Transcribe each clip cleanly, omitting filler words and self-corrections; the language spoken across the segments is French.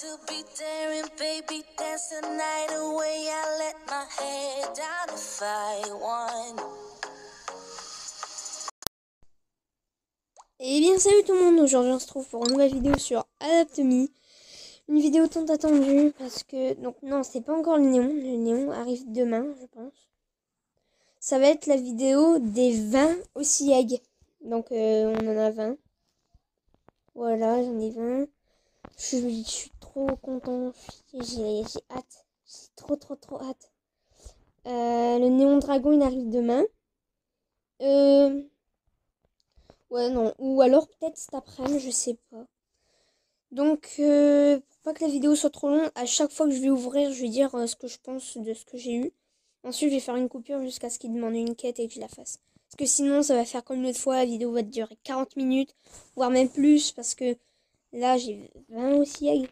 to be daring, baby, dance the night away. I let my head down if I want. Et bien salut tout le monde, aujourd'hui on se retrouve pour une nouvelle vidéo sur Adapt Me. Une vidéo tant attendue parce que, donc non c'est pas encore le néon arrive demain je pense. Ça va être la vidéo des 20 OCEAG, donc on en a 20. Voilà, j'en ai 20. Je suis trop content, j'ai hâte, j'ai trop hâte. Le néon dragon il arrive demain. Ouais, non. Ou alors peut-être cet après-midi, je sais pas. Donc, pour pas que la vidéo soit trop longue, à chaque fois que je vais ouvrir, je vais dire ce que je pense de ce que j'ai eu. Ensuite, je vais faire une coupure jusqu'à ce qu'il demande une quête et que je la fasse. Parce que sinon, ça va faire comme l'autre fois, la vidéo va durer 40 minutes, voire même plus, parce que là, j'ai 20 aussi.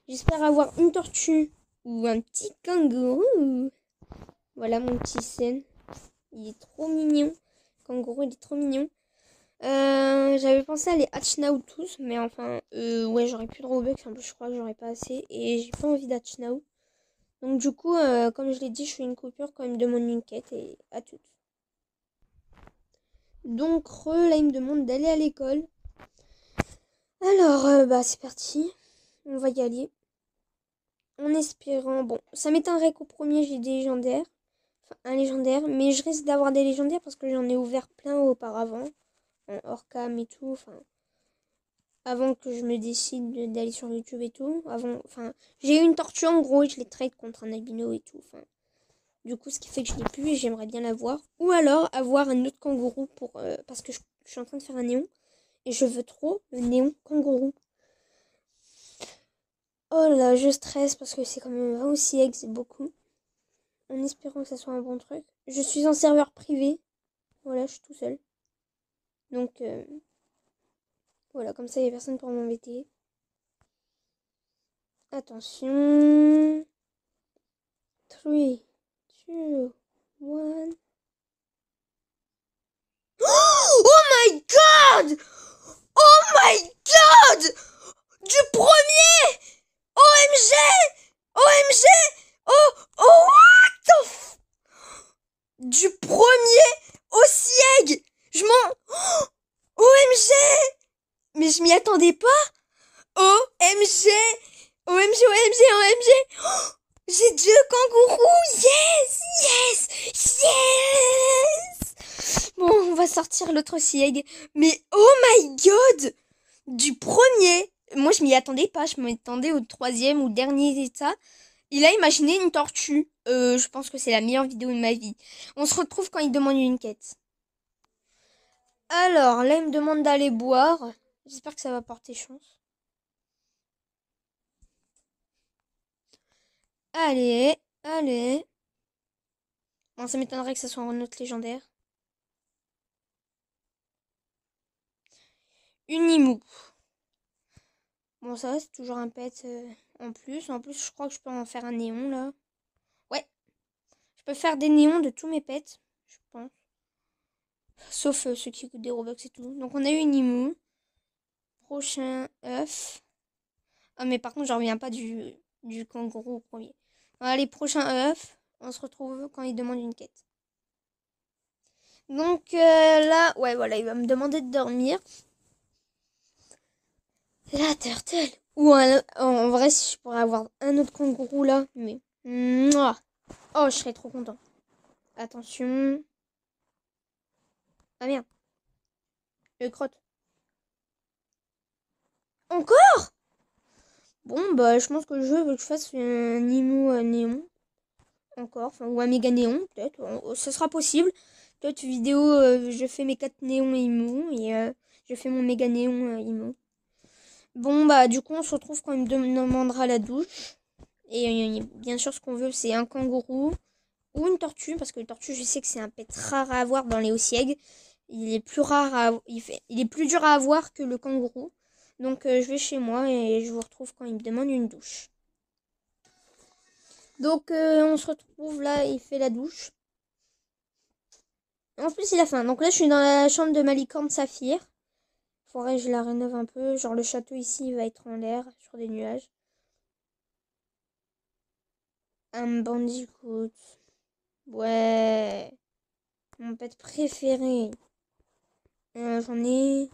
J'espère avoir une tortue ou un petit kangourou. Voilà mon petit scène. Il est trop mignon. Kangourou, il est trop mignon. J'avais pensé à les hatch now tous, mais enfin, ouais, j'aurais plus de Robux, en plus je crois que j'aurais pas assez, et j'ai pas envie d'hatch now. Donc du coup, comme je l'ai dit, je fais une coupure quand il me demande une quête, et à toutes. Donc, là, il me demande d'aller à l'école. Alors, bah, c'est parti. On va y aller. En espérant, bon, ça m'étonnerait qu'au premier j'ai des légendaires. Enfin, un légendaire, mais je risque d'avoir des légendaires parce que j'en ai ouvert plein auparavant. En hors cam et tout, enfin... Avant que je me décide d'aller sur YouTube et tout. J'ai eu une tortue en gros et je l'ai trade contre un albino et tout. Enfin, du coup, ce qui fait que je l'ai plus et j'aimerais bien l'avoir. Ou alors avoir un autre kangourou parce que je suis en train de faire un néon. Et je veux trop le néon kangourou. Oh là, je stresse parce que c'est quand même 20 aussi egg, c'est beaucoup. En espérant que ça soit un bon truc. Je suis en serveur privé. Voilà, je suis tout seul. Donc, voilà, comme ça, il n'y a personne pour m'embêter. Attention. 3, 2, 1. Oh my god! Oh my god! Du premier! OMG! OMG! Oh, what the f... Du premier OCEAG! Je m'en... OMG! Mais je m'y attendais pas! OMG! OMG, OMG, OMG! J'ai 2 kangourous! Yes! Yes! Yes! Bon, on va sortir l'autre OCEAG. Mais oh my god! Du premier! Moi, je m'y attendais pas. Je m'attendais au 3e ou dernier état. Il a imaginé une tortue. Je pense que c'est la meilleure vidéo de ma vie. On se retrouve quand il demande une quête. Alors, là, il me demande d'aller boire. J'espère que ça va porter chance. Allez, allez. Bon, ça m'étonnerait que ça soit un autre légendaire. Une Emu. Bon, ça va, c'est toujours un pet en plus. En plus, je crois que je peux en faire un néon, là. Ouais. Je peux faire des néons de tous mes pets, je pense. Sauf ceux qui coûtent des Robux et tout. Donc, on a eu une Emu. Prochain œuf. Ah, mais par contre, je reviens pas du kangourou au premier. Allez, prochain œuf. On se retrouve quand il demande une quête. Donc là, ouais, voilà, il va me demander de dormir. La turtle. Ou en vrai, si je pourrais avoir un autre kangourou là, mais... Mouah. Oh, je serais trop content. Attention. Ah merde. Le crotte. Encore? Bon, bah, je pense que le jeu veut que je fasse un néon. Encore, enfin, ou un méga néon, peut-être. Ce sera possible. Peut-être vidéo, je fais mes 4 néons IMO et je fais mon méga néon IMO. Bon, bah, du coup, on se retrouve quand il me demandera la douche. Et bien sûr, ce qu'on veut, c'est un kangourou ou une tortue, parce que le tortue, je sais que c'est un pet rare à avoir dans les OCEAG. Il est plus rare il est plus dur à avoir que le kangourou. Donc, je vais chez moi et je vous retrouve quand il me demande une douche. Donc, on se retrouve là, il fait la douche. En plus, il a faim. Donc là, je suis dans la chambre de ma licorne Saphir. Faudrait que je la rénove un peu. Genre, le château ici, il va être en l'air, sur des nuages. Un Bandicoot. Ouais. Mon pet préféré. J'en ai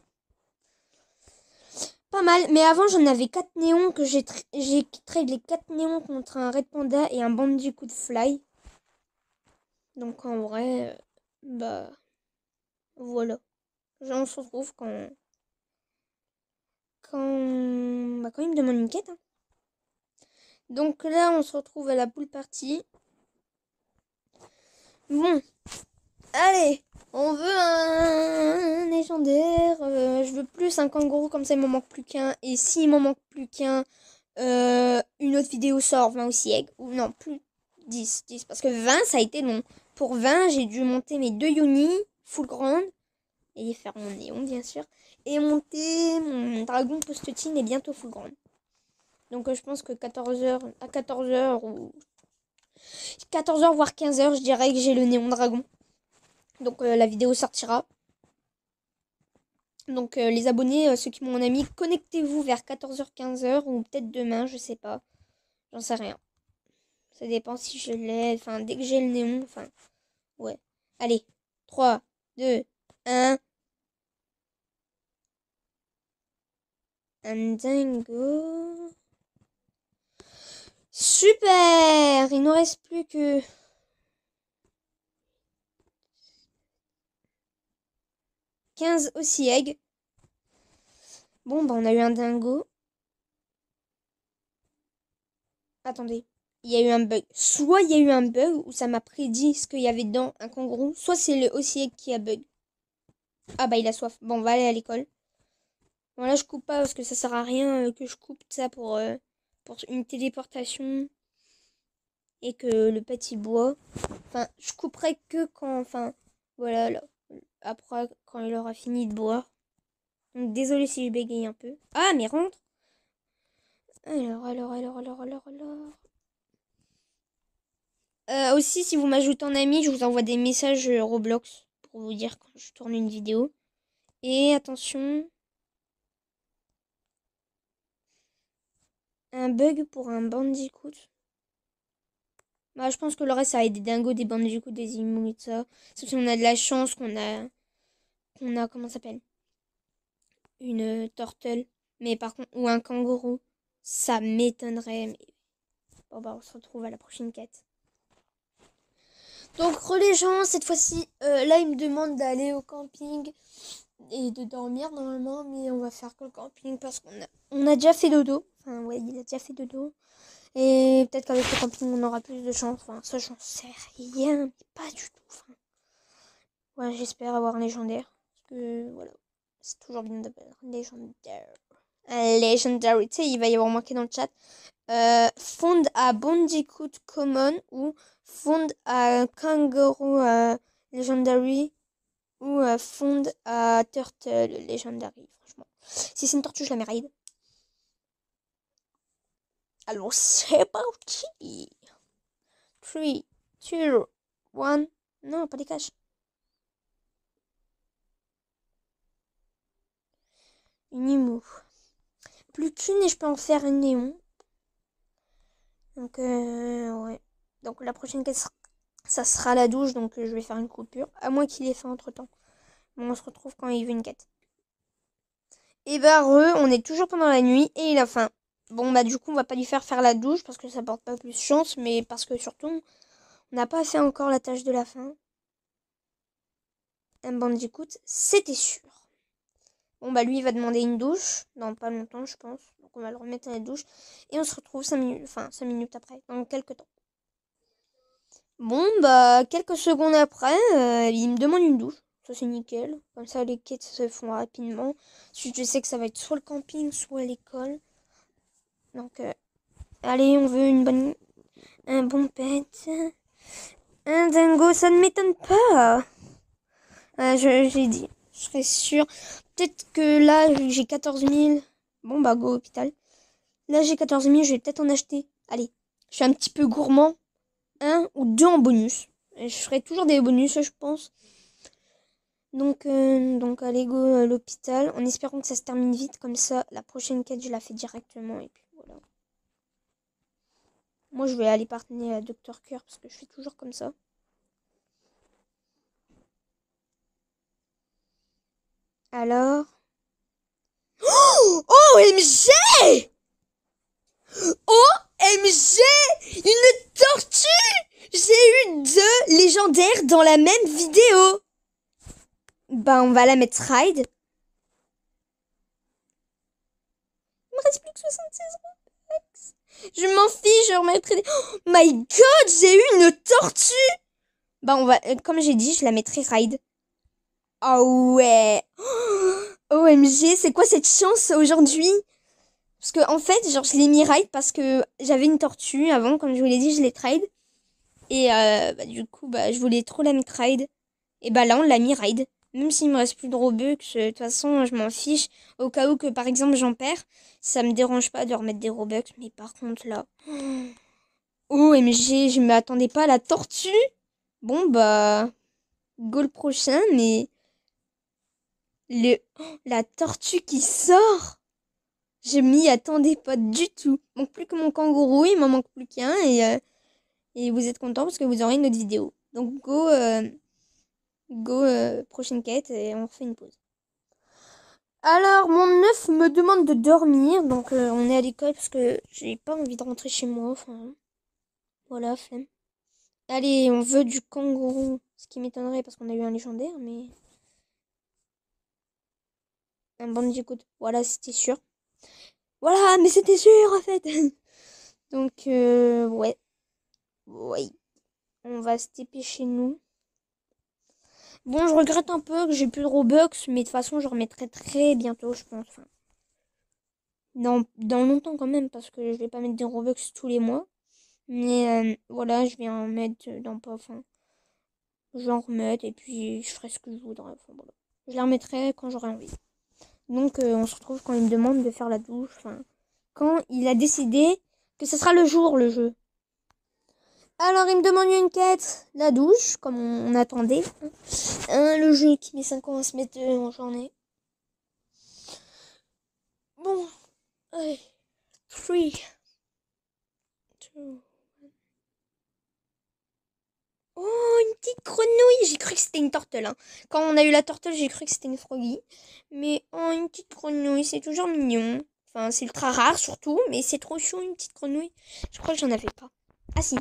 pas mal. Mais avant, j'en avais 4 néons que j'ai trade les 4 néons contre un Red Panda et un Bandicoot Fly. Donc en vrai, bah voilà. On se retrouve quand il me demande une quête. Hein. Donc là, on se retrouve à la pool party. Bon, allez, on veut un légendaire. Je veux plus un kangourou, comme ça il m'en manque plus qu'un. Et s'il m'en manque plus qu'un, une autre vidéo sort 20 aussi egg. Ou non, plus 10. Parce que 20, ça a été long. Pour 20, j'ai dû monter mes 2 Yoni, full grande. Et faire mon néon, bien sûr. Et monter mon dragon post-tine et bientôt full grande. Donc je pense que 14h, à 14h ou 14h voire 15h, je dirais que j'ai le néon dragon. Donc la vidéo sortira. Donc les abonnés, ceux qui m'ont en ami, connectez-vous vers 14h, 15h ou peut-être demain, je sais pas. J'en sais rien. Ça dépend si je l'ai, enfin dès que j'ai le néon, enfin ouais. Allez, 3, 2, 1. Un dingo. Super! Il ne reste plus que 15 aussi eggs. Bon, bah on a eu un dingo. Attendez. Il y a eu un bug. Soit il y a eu un bug où ça m'a prédit ce qu'il y avait dedans, un kangourou. Soit c'est le aussi egg qui a bug. Ah bah il a soif. Bon, on va aller à l'école. Bon là je coupe pas parce que ça sert à rien que je coupe ça pour une téléportation. Et que le petit boit. Enfin, je couperai que quand... Enfin, voilà, là. Après, quand il aura fini de boire. Donc désolé si je bégaye un peu. Ah, mais rentre. Alors. Aussi, si vous m'ajoutez en ami, je vous envoie des messages Roblox pour vous dire quand je tourne une vidéo. Et attention. Un bug pour un bandicoot. Bah, je pense que le reste, ça va être des dingos, des bandicoots, des imous et tout ça. Sauf si on a de la chance comment ça s'appelle? Une turtle. Mais par contre, ou un kangourou. Ça m'étonnerait. Mais bon, bah, on se retrouve à la prochaine quête. Donc, les gens, cette fois-ci, là, ils me demandent d'aller au camping et de dormir normalement. Mais on va faire que le camping parce qu'on a déjà fait dodo. Enfin, ouais, il a déjà fait dodo. Et peut-être qu'avec le camping, on aura plus de chance. Enfin, ça, j'en sais rien. Mais pas du tout. Enfin, ouais, j'espère avoir un légendaire. Parce que, voilà. C'est toujours bien d'avoir un légendaire. Un legendary. Tu sais, il va y avoir marqué dans le chat. Found à Bandicoot Common ou found à Kangaroo Legendary ou found à Turtle Legendary. Franchement, si c'est une tortue, je la mets raid. Alors, c'est parti. 3, 2, 1. Non, pas des caches. Une imou. Plus qu'une et je peux en faire une néon. Donc, ouais. Donc, la prochaine quête, ça sera la douche. Donc, je vais faire une coupure. À moins qu'il ait fait entre temps. Bon, on se retrouve quand il veut une quête. Et bah, on est toujours pendant la nuit et il a faim. Bon, bah, du coup, on va pas lui faire la douche parce que ça porte pas plus chance. Mais parce que surtout, on n'a pas fait encore la tâche de la faim. Un bandicoot, c'était sûr. Bon, bah, lui, il va demander une douche. Dans pas longtemps, je pense. Donc, on va le remettre à la douche. Et on se retrouve 5 minutes, enfin, 5 minutes après, dans quelques temps. Bon, bah, quelques secondes après, il me demande une douche. Ça, c'est nickel. Comme ça, les quêtes se font rapidement. Ensuite, je sais que ça va être soit le camping, soit l'école. Donc, allez, on veut un bon pet. Un dingo, ça ne m'étonne pas. J'ai dit, je serais sûre. Peut-être que là, j'ai 14 000. Bon, bah, go hôpital. Là, j'ai 14 000, je vais peut-être en acheter. Allez, je suis un petit peu gourmand. Un ou deux en bonus. Et je ferai toujours des bonus, je pense. Donc allez, go à l'hôpital. En espérant que ça se termine vite. Comme ça, la prochaine quête, je la fais directement. Et puis voilà. Moi, je vais aller partener à Dr. Cœur parce que je fais toujours comme ça. Alors... Oh, OMG! OMG! Une tortue! J'ai eu 2 légendaires dans la même vidéo. Bah, on va la mettre ride. Il me reste plus que 76 Robux. Je m'en fiche, je remettrai des... Oh my god, j'ai eu une tortue! Bah, on va... comme j'ai dit, je la mettrai ride. Oh ouais! OMG, c'est quoi cette chance aujourd'hui? Parce que, en fait, genre, je l'ai mis ride parce que j'avais une tortue avant, comme je vous l'ai dit, je l'ai trade. Et bah, du coup, bah, je voulais trop la mettre ride. Et bah là, on l'a mis ride. Même s'il me reste plus de Robux, de toute façon, je m'en fiche. Au cas où que, par exemple, j'en perds, ça me dérange pas de remettre des Robux. Mais par contre, là... OMG, je m'attendais pas à la tortue. Bon, bah... Goal prochain, mais... La tortue qui sort! Je m'y attendais pas du tout. Donc plus que mon kangourou, il m'en manque plus qu'un et vous êtes content parce que vous aurez une autre vidéo. Donc go prochaine quête et on refait une pause. Alors mon œuf me demande de dormir, donc on est à l'école parce que j'ai pas envie de rentrer chez moi. Enfin voilà, flemme. Allez, on veut du kangourou, ce qui m'étonnerait parce qu'on a eu un légendaire, mais un bandicoot. Voilà, c'était sûr. Voilà, mais c'était sûr en fait. Donc ouais. Oui. On va se TP chez nous. Bon, je regrette un peu que j'ai plus de Robux, mais de toute façon, je remettrai très bientôt, je pense. Enfin, dans longtemps quand même, parce que je vais pas mettre des Robux tous les mois. Mais voilà, je vais en mettre dans pas. Enfin, je vais en remettre et puis je ferai ce que je voudrais. Enfin, voilà. Je les remettrai quand j'aurai envie. Donc, on se retrouve quand il me demande de faire la douche. Enfin, quand il a décidé que ce sera le jour, le jeu. Alors, il me demande une quête, la douche, comme on attendait. Le jeu qui met 5 ans à se mettre en journée. Bon, allez. 3, 2... Oh, une petite grenouille. J'ai cru que c'était une tortelle. Hein. Quand on a eu la tortelle, j'ai cru que c'était une froggy. Mais oh, une petite grenouille, c'est toujours mignon. Enfin, c'est ultra rare surtout, mais c'est trop chou une petite grenouille. Je crois que j'en avais pas. Ah si.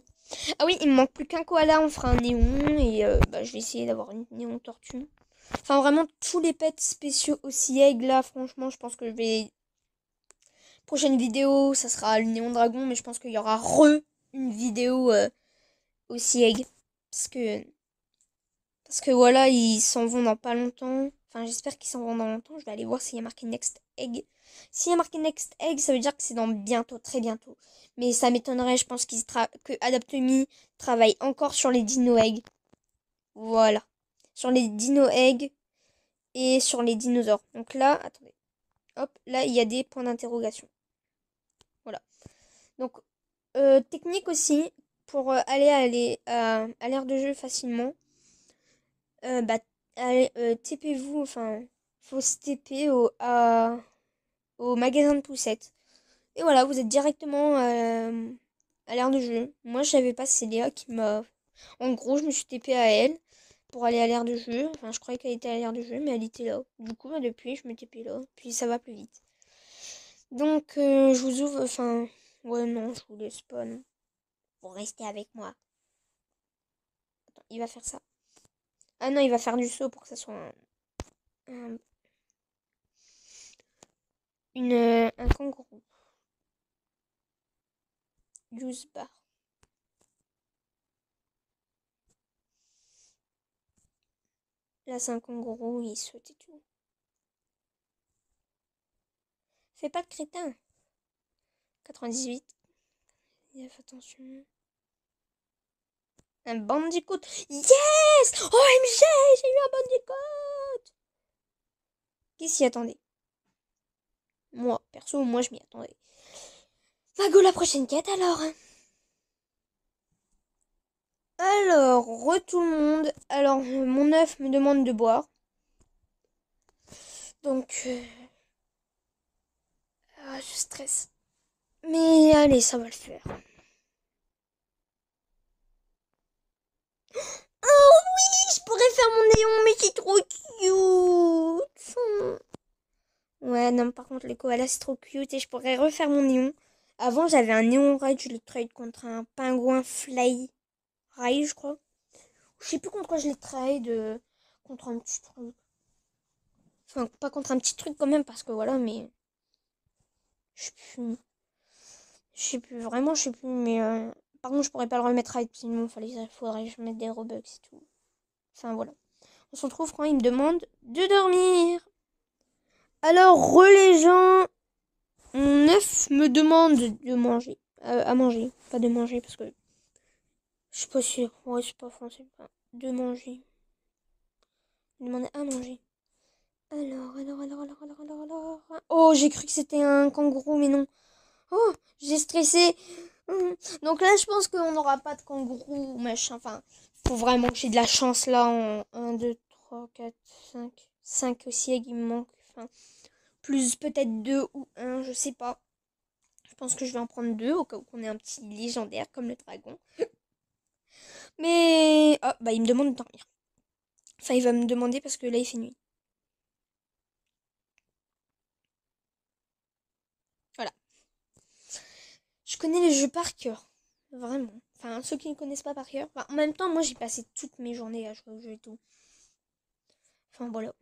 Ah oui, il me manque plus qu'un koala, on fera un néon et bah, je vais essayer d'avoir une néon tortue. Enfin, vraiment, tous les pets spéciaux aussi egg là, franchement, je pense que je vais... Prochaine vidéo, ça sera le néon dragon, mais je pense qu'il y aura une vidéo aussi egg. Parce que voilà, ils s'en vont dans pas longtemps. Enfin, j'espère qu'ils s'en vont dans longtemps. Je vais aller voir s'il y a marqué Next Egg. S'il y a marqué Next Egg, ça veut dire que c'est dans bientôt, très bientôt. Mais ça m'étonnerait, je pense que Adopt.me travaille encore sur les Dino Egg. Voilà. Sur les Dino Egg et sur les dinosaures. Donc là, attendez. Hop, là, il y a des points d'interrogation. Voilà. Donc, technique aussi, pour aller à l'ère de jeu facilement. Bah, allez, TP-vous, enfin, faut se TP au magasin de poussettes. Et voilà, vous êtes directement à l'ère de jeu. Moi, je savais pas, c'est Léa qui m'a... En gros, je me suis TP à elle pour aller à l'ère de jeu. Enfin, je croyais qu'elle était à l'ère de jeu, mais elle était là. Du coup, bah, depuis, je me TP là. Puis ça va plus vite. Donc, je vous ouvre... Enfin, ouais, non, je vous laisse pas, non. Pour rester avec moi. Attends, il va faire ça. Ah non, il va faire du saut pour que ça soit un un kangourou. Use bar. Là, c'est un kangourou, il saute et tout. Fais pas de crétin. 98. Fais attention. Un bandicoot. Yes! OMG! J'ai eu un bandicoot! Qui s'y attendait? Moi, perso, moi je m'y attendais. Va go la prochaine quête alors. Alors, tout le monde. Alors, mon œuf me demande de boire. Donc, je stresse. Mais allez, ça va le faire. pourrais faire mon néon, mais c'est trop cute. Ouais, non, par contre, les koalas, c'est trop cute et je pourrais refaire mon néon. Avant, j'avais un néon raid, je l'ai trade contre un pingouin fly raid, je crois. Je sais plus contre quoi je l'ai trade, contre un petit truc. Enfin, pas contre un petit truc quand même, parce que voilà, mais... Je sais plus. Je sais plus, vraiment, je sais plus, mais... Par contre, je pourrais pas le remettre raid, sinon faudrait que je mette des Robux et tout. Enfin, voilà. On se retrouve quand il me demande de dormir. Alors, les gens... Mon œuf me demande de manger. À manger. Pas de manger parce que... Je suis pas sûre. Ouais, c'est pas français. De manger. Demander à manger. Alors. Oh, j'ai cru que c'était un kangourou, mais non. Oh, j'ai stressé. Donc là, je pense qu'on n'aura pas de kangourou ou machin. Enfin, faut vraiment que j'ai de la chance là en 1, 2, 3, 4, 5. 5 aussi, il me manque. Enfin, plus peut-être 2 ou 1, je sais pas. Je pense que je vais en prendre 2 au cas où on ait un petit légendaire comme le dragon. Mais... Oh, bah il me demande de dormir. Enfin, il va me demander parce que là, il fait nuit. Voilà. Je connais les jeux par cœur. Vraiment. Enfin, ceux qui ne connaissent pas par cœur. Enfin, en même temps, moi, j'ai passé toutes mes journées à jouer au jeu et tout. Enfin, voilà.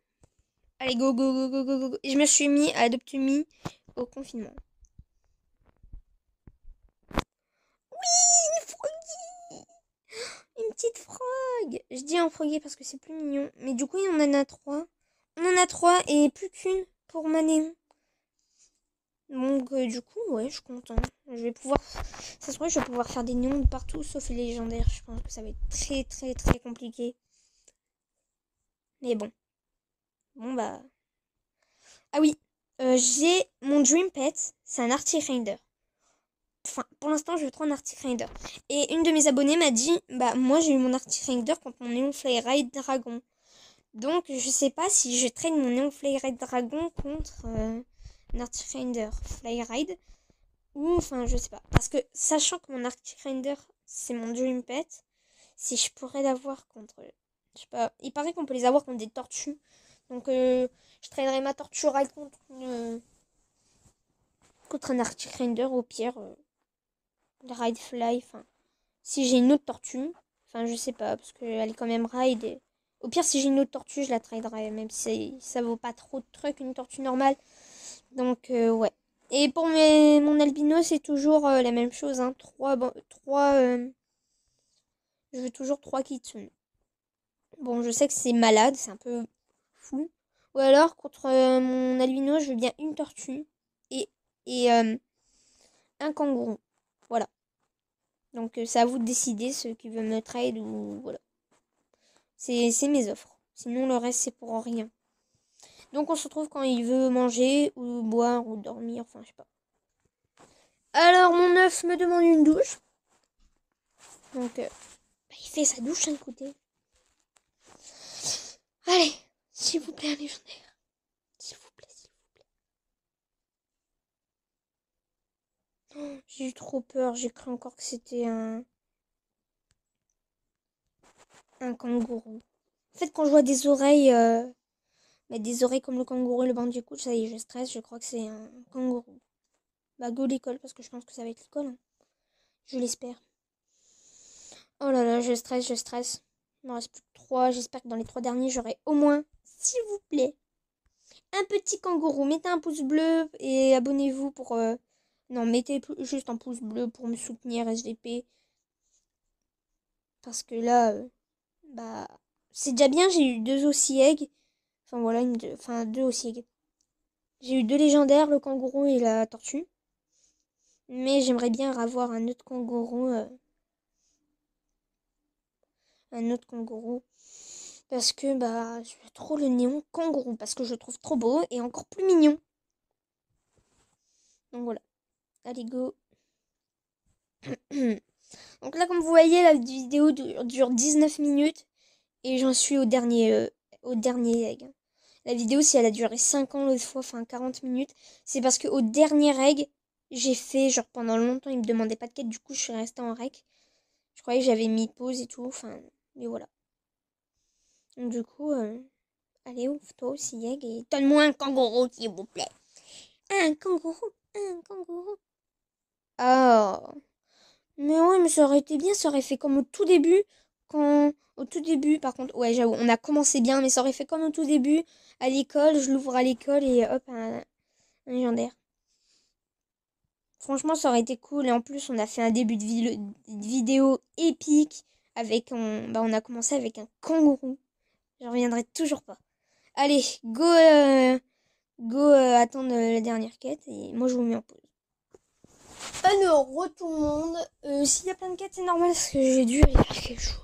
Allez, go, go, go, go, go, go. Et je me suis mis à Adopt Me au confinement. Oui, une froggy. Une petite frog. Je dis un froggy parce que c'est plus mignon. Mais du coup, on en a 3. On en a 3 et plus qu'une pour ma néon. Donc, du coup, ouais, je suis content. Je vais pouvoir... Ça se trouve, je vais pouvoir faire des néons de partout, sauf les légendaires. Je pense que ça va être très, très, très compliqué. Mais bon. Bon, bah... Ah oui. J'ai mon Dream Pet. C'est un Arctic Rider. Enfin, pour l'instant, je veux trop un Arctic Rider. Et une de mes abonnées m'a dit, bah, moi, j'ai eu mon Arctic Rider contre mon Neon Fly Ride Dragon. Donc, je sais pas si je traîne mon Neon Fly Ride Dragon contre un Arctic Rider Fly Ride. Ou, enfin, je sais pas. Parce que, sachant que mon Arctic Rider, c'est mon Dream Pet, si je pourrais l'avoir contre... Je sais pas. Il paraît qu'on peut les avoir contre des tortues. Donc, je traînerai ma tortue ride contre un Arctic Rider, au pire. Ride Fly, enfin... Si j'ai une autre tortue, enfin, je sais pas, parce qu'elle est quand même ride. Et... Au pire, si j'ai une autre tortue, je la traderai, même si ça vaut pas trop de trucs, une tortue normale. Donc, ouais. Et pour mon albino, c'est toujours la même chose. Hein. Je veux toujours 3 kitsune. Bon, je sais que c'est malade, c'est un peu fou. Ou alors, contre mon albino, je veux bien une tortue et un kangourou. Voilà. Donc, c'est à vous de décider, ceux qui veulent me trade ou... Voilà. C'est mes offres. Sinon, le reste, c'est pour rien. Donc, on se retrouve quand il veut manger ou boire ou dormir. Enfin, je sais pas. Alors, mon œuf me demande une douche. Donc, bah, il fait sa douche, hein, écoutez. Allez, s'il vous plaît, un légendaire. S'il vous plaît, s'il vous plaît. Oh, j'ai eu trop peur. J'ai cru encore que c'était un kangourou. En fait, quand je vois des oreilles, mais des oreilles comme le kangourou et le bandicoot, ça y est, je stresse. Je crois que c'est un kangourou. Bah, go l'école, parce que je pense que ça va être l'école. Hein. Je l'espère. Oh là là, je stresse, je stresse. Il m'en reste plus que 3. J'espère que dans les 3 derniers, j'aurai au moins, s'il vous plaît, un petit kangourou. Mettez un pouce bleu et abonnez-vous pour... Non, mettez juste un pouce bleu pour me soutenir, SVP. Parce que là, bah... C'est déjà bien, j'ai eu 2 aussi eggs. Enfin voilà, enfin 2 aussi eggs. J'ai eu 2 légendaires, le kangourou et la tortue. Mais j'aimerais bien avoir un autre kangourou. Parce que bah je veux trop le néon kangourou. Parce que je le trouve trop beau et encore plus mignon. Donc voilà. Allez go. Donc là comme vous voyez la vidéo dure 19 minutes. Et j'en suis au dernier egg. La vidéo si elle a duré 5 ans l'autre fois, enfin 40 minutes. C'est parce que au dernier egg, j'ai fait genre pendant longtemps il me demandait pas de quête. Du coup je suis restée en rec. Je croyais que j'avais mis pause et tout. Enfin mais voilà. Du coup, allez, ouvre-toi aussi, Yeg, et donne-moi un kangourou, s'il vous plaît. Un kangourou, un kangourou. Ah, mais ouais, mais ça aurait été bien, ça aurait fait comme au tout début, Au tout début, par contre, ouais, j'avoue, on a commencé bien, mais ça aurait fait comme au tout début, à l'école, je l'ouvre à l'école et hop, un légendaire. Franchement, ça aurait été cool, et en plus, on a fait un début de vidéo épique, on a commencé avec un kangourou. Je reviendrai toujours pas. Allez, go attendre la dernière quête, et moi je vous mets en pause. Alors, tout le monde. S'il y a plein de quêtes, c'est normal parce que j'ai dû aller faire quelque chose.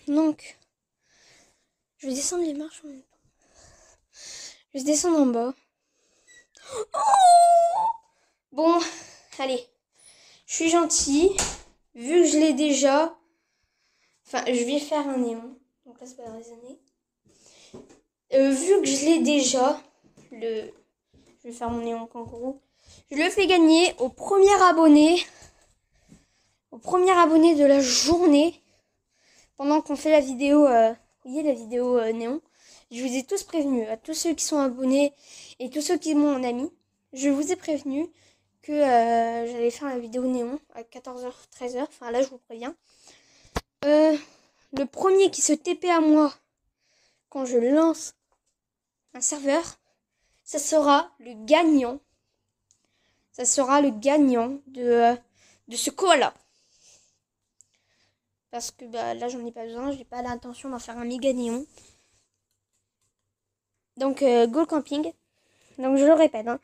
Donc, je vais descendre les marches en même temps. Je vais descendre en bas. Oh bon, allez. Je suis gentille. Vu que je l'ai déjà. Enfin, je vais faire un néon. Donc là, c'est pas raisonné. Vu que je l'ai déjà, je vais faire mon néon kangourou. Je le fais gagner au premier abonné. Au premier abonné de la journée. Pendant qu'on fait la vidéo, vous voyez la vidéo néon. Je vous ai tous prévenus, à tous ceux qui sont abonnés et tous ceux qui m'ont en ami. Je vous ai prévenu que j'allais faire la vidéo néon à 14h, 13h. Enfin là, je vous préviens. Le premier qui se TP à moi quand je lance un serveur, ça sera le gagnant. Ça sera le gagnant de ce koala. Parce que bah, là, j'en ai pas besoin. J'ai pas l'intention d'en faire un méga néon. Donc, Go Camping. Donc, je le répète. Hein.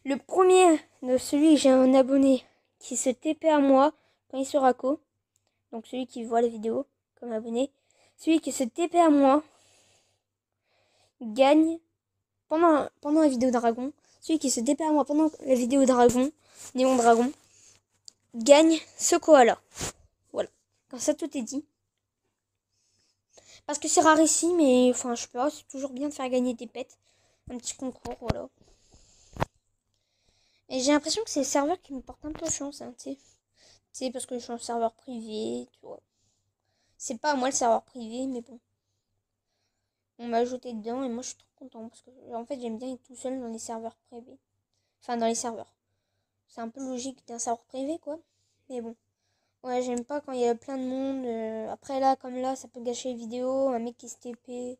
Le premier de celui que j'ai un abonné qui se TP à moi quand il sera co. Donc, celui qui voit la vidéo comme abonné. Celui qui se TP à moi gagne pendant la vidéo dragon. Celui qui se TP à moi pendant la vidéo dragon, Néon Dragon, gagne ce koala. Voilà. Comme ça, tout est dit. Parce que c'est rare ici, mais enfin, je sais pas, c'est toujours bien de faire gagner des pets. Un petit concours, voilà. Et j'ai l'impression que c'est le serveur qui me porte un peu chance, hein, tu sais, parce que je suis en serveur privé, tu vois. C'est pas à moi le serveur privé, mais bon. On m'a ajouté dedans et moi je suis trop content parce que en fait j'aime bien être tout seul dans les serveurs privés. Enfin, dans les serveurs. C'est un peu logique d'un serveur privé, quoi. Mais bon. Ouais, j'aime pas quand il y a plein de monde. Après là, comme là, ça peut gâcher les vidéos. Un mec qui se TP.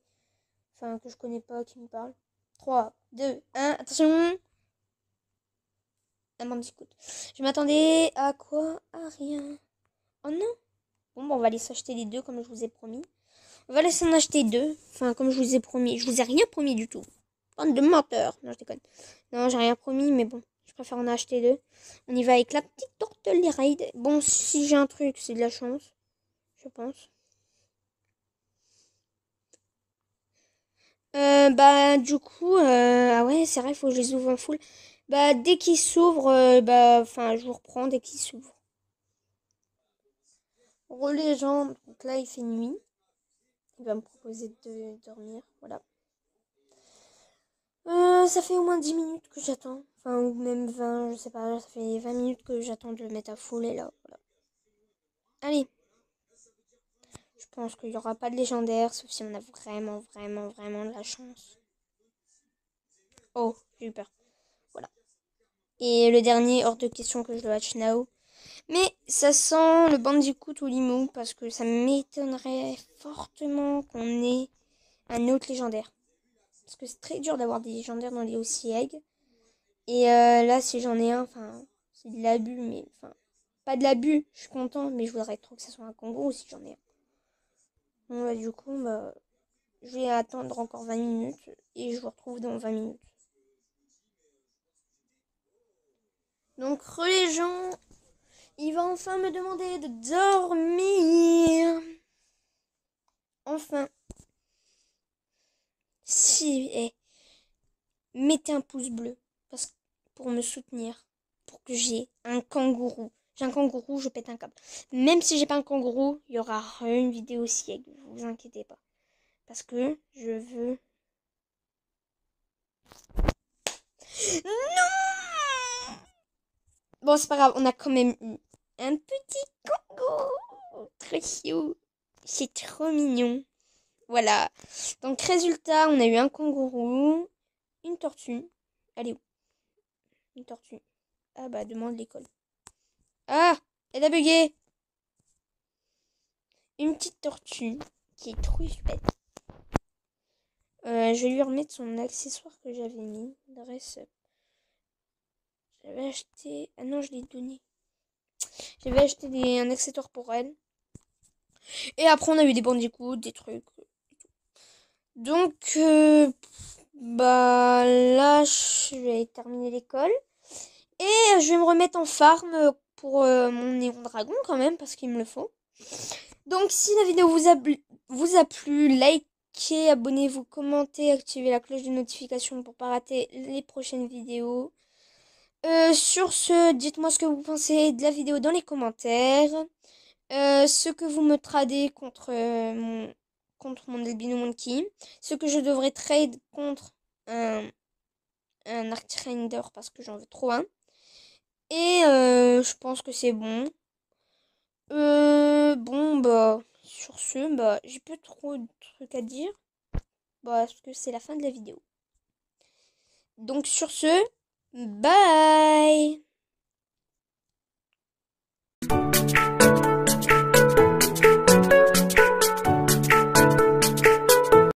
Enfin, que je connais pas, qui me parle. 3, 2, 1, attention. Un petit coup. Je m'attendais à quoi? À rien. Oh non. Bon, on va aller s'acheter les deux comme je vous ai promis. On va laisser en acheter deux. Enfin, comme je vous ai promis. Je vous ai rien promis du tout. Bande de menteurs. Non, je déconne. Non, j'ai rien promis, mais bon. Je préfère en acheter deux. On y va avec la petite tortelle raid. Bon, si j'ai un truc, c'est de la chance. Je pense. Bah, du coup, ah ouais, c'est vrai, il faut que je les ouvre en full. Bah, dès qu'ils s'ouvrent, enfin, je vous reprends dès qu'ils s'ouvrent. Relais jambes. Donc là, il fait nuit. Il va me proposer de dormir. Voilà. Ça fait au moins 10 minutes que j'attends. Enfin, ou même 20, je sais pas. Ça fait 20 minutes que j'attends de le mettre à full et là, voilà. Allez. Je pense qu'il n'y aura pas de légendaire, sauf si on a vraiment, vraiment, vraiment de la chance. Oh, j'ai eu peur. Voilà. Et le dernier, hors de question que je le watch now. Mais ça sent le Bandicoot ou Limo parce que ça m'étonnerait fortement qu'on ait un autre légendaire. Parce que c'est très dur d'avoir des légendaires dans les OC Egg. Et là, si j'en ai un, enfin, c'est de l'abus, mais enfin, pas de l'abus, je suis content, mais je voudrais trop que ça soit un kangourou si j'en ai un. Bon, bah, du coup, bah, je vais attendre encore 20 minutes et je vous retrouve dans 20 minutes. Donc, les gens, il va enfin me demander de dormir. Enfin. Si, mettez un pouce bleu pour me soutenir, pour que j'ai un kangourou. J'ai un kangourou, je pète un câble. Même si j'ai pas un kangourou, il y aura une vidéo aussi, vous inquiétez pas. Parce que je veux... Non! Bon, c'est pas grave, on a quand même eu Un petit kangourou. Trop chou. C'est trop mignon. Voilà. Donc, résultat, on a eu un kangourou, une tortue. Elle est où? Une tortue. Ah bah, demande l'école. Ah, elle a bugué. Une petite tortue qui est trop chouette. Je vais lui remettre son accessoire que j'avais mis. Dress up. J'avais acheté... Ah non, je l'ai donné. J'avais acheté un accessoire pour elle. Et après, on a eu des bandicoots, des trucs. Donc, bah là, je vais terminer l'école. Et je vais me remettre en farm pour mon néon dragon quand même, parce qu'il me le faut. Donc, si la vidéo vous a plu, likez, abonnez-vous, commentez, activez la cloche de notification pour pas rater les prochaines vidéos. Sur ce, dites-moi ce que vous pensez de la vidéo dans les commentaires. Ce que vous me tradez contre mon albino monkey. Ce que je devrais trade contre un Arctrender parce que j'en veux trop un. Et je pense que c'est bon. Bon, bah, sur ce, bah, j'ai plus trop de trucs à dire. Bah, parce que c'est la fin de la vidéo. Donc, sur ce, bye!